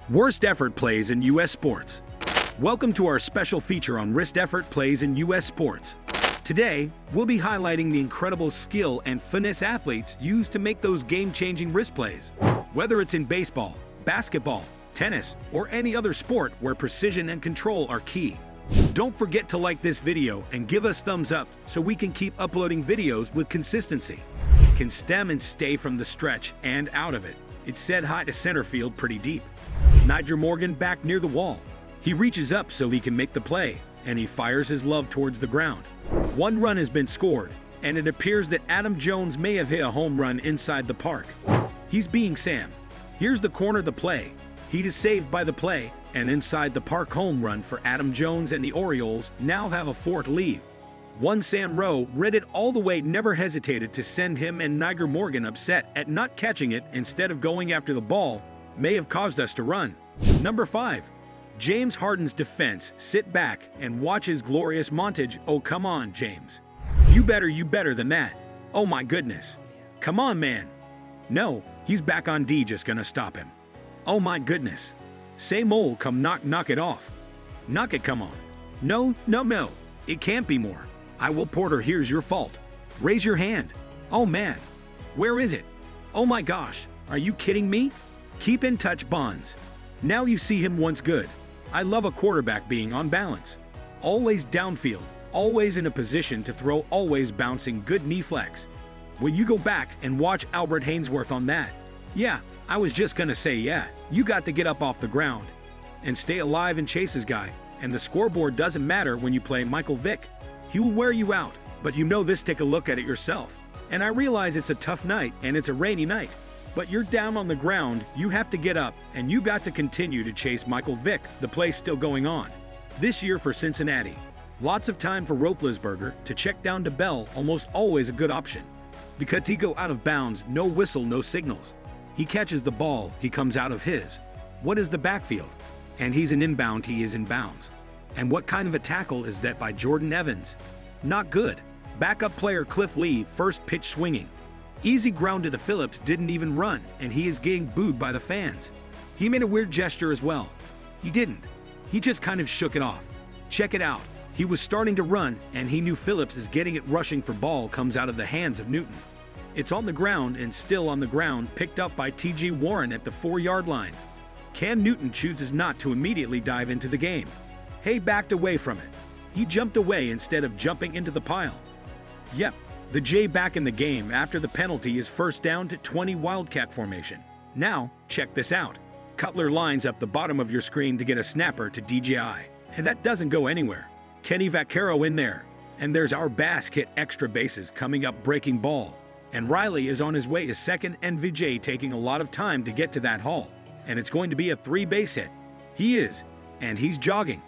Worst effort plays in U.S. sports. Welcome to our special feature on worst effort plays in U.S. sports. Today, we'll be highlighting the incredible skill and finesse athletes use to make those game-changing wrist plays. Whether it's in baseball, basketball, tennis, or any other sport where precision and control are key. Don't forget to like this video and give us thumbs up so we can keep uploading videos with consistency. Can stem and stay from the stretch and out of it. It's set high to center field pretty deep. Nyjer Morgan back near the wall. He reaches up so he can make the play, and he fires his love towards the ground. One run has been scored, and it appears that Adam Jones may have hit a home run inside the park. He's being Sam. Here's the corner of the play. He is saved by the play, and inside the park home run for Adam Jones, and the Orioles now have a 4th lead. One Sam Rowe read it all the way, never hesitated to send him and Nyjer Morgan upset at not catching it instead of going after the ball, may have caused us to run. Number 5. James Harden's defense sit back and watch his glorious montage. Oh, come on, James. You better than that. Oh my goodness. Come on, man. No, he's back on D, just gonna stop him. Oh my goodness. Same old, come knock it off. Knock it, come on. No. It can't be more. I will, Porter, here's your fault. Raise your hand. Oh man. Where is it? Oh my gosh. Are you kidding me? Keep in touch, Bonds. Now you see him once good. I love a quarterback being on balance. Always downfield, always in a position to throw, always bouncing, good knee flex. When you go back and watch Albert Hainsworth on that. Yeah, I was just gonna say yeah, you got to get up off the ground and stay alive and chase his guy. And the scoreboard doesn't matter when you play Michael Vick. He will wear you out, but you know this, take a look at it yourself. And I realize it's a tough night and it's a rainy night. But you're down on the ground, you have to get up, and you got to continue to chase Michael Vick. The play's still going on. This year for Cincinnati, lots of time for Roethlisberger to check down to Bell, almost always a good option. Because he go out of bounds, no whistle, no signals. He catches the ball, he comes out of his. What is the backfield? And he's an inbound, he is in bounds. And what kind of a tackle is that by Jordan Evans? Not good. Backup player Cliff Lee, first pitch swinging. Easy ground to the Phillips, didn't even run, and he is getting booed by the fans. He made a weird gesture as well. He didn't. He just kind of shook it off. Check it out. He was starting to run, and he knew Phillips is getting it, rushing for ball, comes out of the hands of Newton. It's on the ground and still on the ground, picked up by T.J. Warren at the 4-yard line. Cam Newton chooses not to immediately dive into the game. Hay backed away from it. He jumped away instead of jumping into the pile. Yep. The J back in the game after the penalty is first down to 20 Wildcat formation. Now, check this out. Cutler lines up the bottom of your screen to get a snapper to DJI. And that doesn't go anywhere. Kenny Vaccaro in there. And there's our Bass hit extra bases coming up, breaking ball. And Riley is on his way to second, and Vijay taking a lot of time to get to that haul. And it's going to be a 3-base hit. He is. And he's jogging.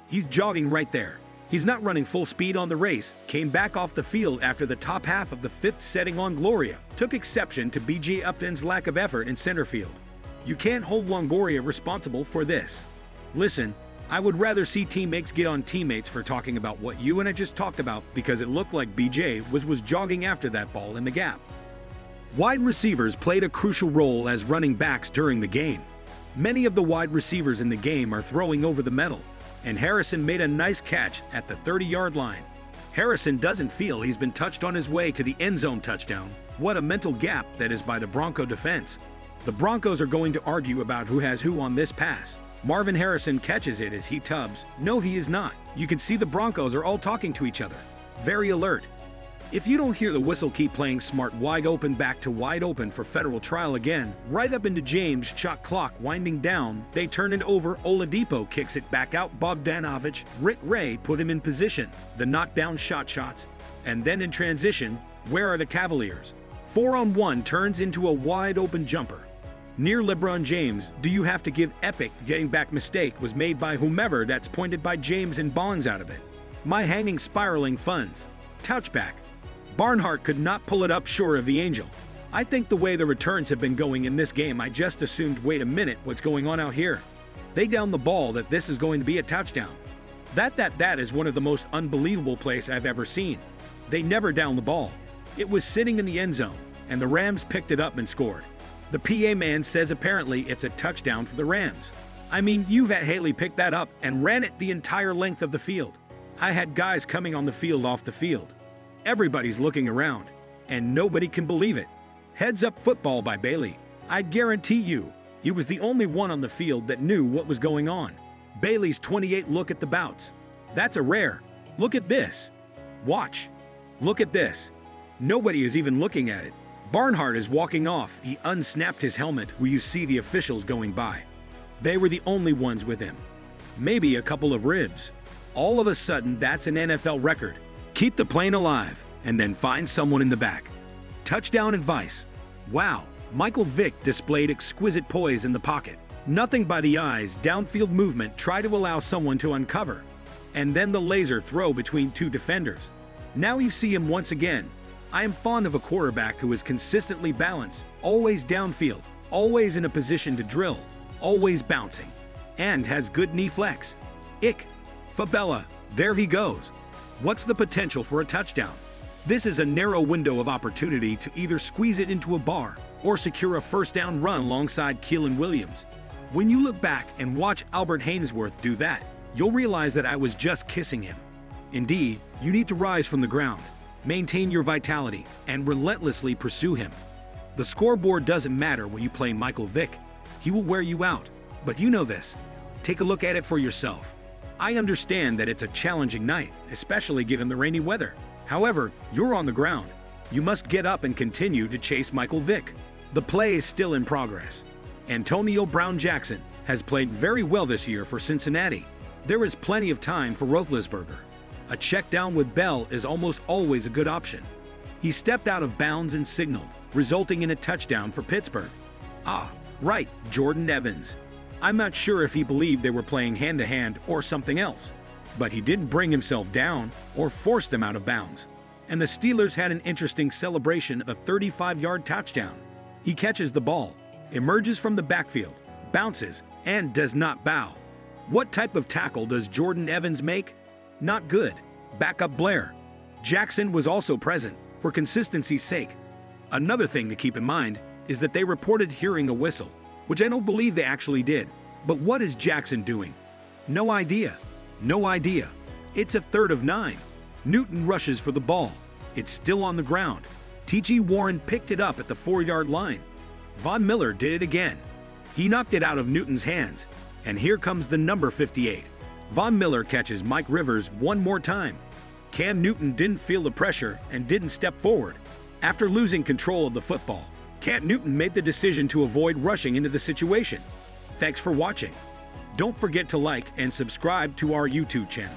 He's jogging right there. He's not running full speed on the race, came back off the field after the top half of the 5th setting on Gloria, took exception to B.J. Upton's lack of effort in center field. You can't hold Longoria responsible for this. Listen, I would rather see teammates get on teammates for talking about what you and I just talked about, because it looked like B.J. was jogging after that ball in the gap. Wide receivers played a crucial role as running backs during the game. Many of the wide receivers in the game are throwing over the middle. And Harrison made a nice catch at the 30-yard line. Harrison doesn't feel he's been touched on his way to the end zone touchdown. What a mental gap that is by the Bronco defense. The Broncos are going to argue about who has who on this pass. Marvin Harrison catches it as he tubs. No, he is not. You can see the Broncos are all talking to each other. Very alert. If you don't hear the whistle, keep playing smart. Wide open, back to wide open for federal trial again. Right up into James, shot clock winding down. They turn it over. Oladipo kicks it back out. Bogdanovich, Rick Ray put him in position. The knockdown shots. And then in transition, where are the Cavaliers? 4-on-1 turns into a wide open jumper. Near LeBron James, do you have to give epic getting back mistake was made by whomever, that's pointed by James and Bonds out of it. My hanging spiraling funds. Touchback. Barnhart could not pull it up short of the Angel. I think the way the returns have been going in this game, I just assumed, wait a minute, what's going on out here? They down the ball that this is going to be a touchdown. That is one of the most unbelievable plays I've ever seen. They never down the ball. It was sitting in the end zone, and the Rams picked it up and scored. The PA man says apparently it's a touchdown for the Rams. I mean, you've had Haley pick that up and ran it the entire length of the field. I had guys coming on the field off the field. Everybody's looking around, and nobody can believe it. Heads Up Football by Bailey. I guarantee you, he was the only one on the field that knew what was going on. Bailey's 28 look at the bouts. That's a rare. Look at this. Watch. Look at this. Nobody is even looking at it. Barnhart is walking off. He unsnapped his helmet where you see the officials going by. They were the only ones with him. Maybe a couple of ribs. All of a sudden, that's an NFL record. Keep the plane alive, and then find someone in the back. Touchdown advice. Wow, Michael Vick displayed exquisite poise in the pocket. Nothing by the eyes, downfield movement, try to allow someone to uncover. And then the laser throw between two defenders. Now you see him once again. I am fond of a quarterback who is consistently balanced, always downfield, always in a position to drill, always bouncing, and has good knee flex. Fabella, there he goes. What's the potential for a touchdown? This is a narrow window of opportunity to either squeeze it into a bar or secure a first down run alongside Keelan Williams. When you look back and watch Albert Haynesworth do that, you'll realize that I was just kissing him. Indeed, you need to rise from the ground, maintain your vitality, and relentlessly pursue him. The scoreboard doesn't matter when you play Michael Vick. He will wear you out, but you know this. Take a look at it for yourself. I understand that it's a challenging night, especially given the rainy weather. However, you're on the ground. You must get up and continue to chase Michael Vick. The play is still in progress. Antonio Brown Jackson has played very well this year for Cincinnati. There is plenty of time for Roethlisberger. A check down with Bell is almost always a good option. He stepped out of bounds and signaled, resulting in a touchdown for Pittsburgh. Right, Jordan Evans. I'm not sure if he believed they were playing hand-to-hand or something else, but he didn't bring himself down or force them out of bounds. And the Steelers had an interesting celebration of a 35-yard touchdown. He catches the ball, emerges from the backfield, bounces, and does not bow. What type of tackle does Jordan Evans make? Not good. Backup Blair. Jackson was also present, for consistency's sake. Another thing to keep in mind is that they reported hearing a whistle, which I don't believe they actually did. But what is Jackson doing? No idea. No idea. It's a 3rd and 9. Newton rushes for the ball. It's still on the ground. T.J. Warren picked it up at the 4-yard line. Von Miller did it again. He knocked it out of Newton's hands. And here comes the number 58. Von Miller catches Mike Rivers one more time. Cam Newton didn't feel the pressure and didn't step forward. After losing control of the football, Cam Newton made the decision to avoid rushing into the situation. Thanks for watching. Don't forget to like and subscribe to our YouTube channel.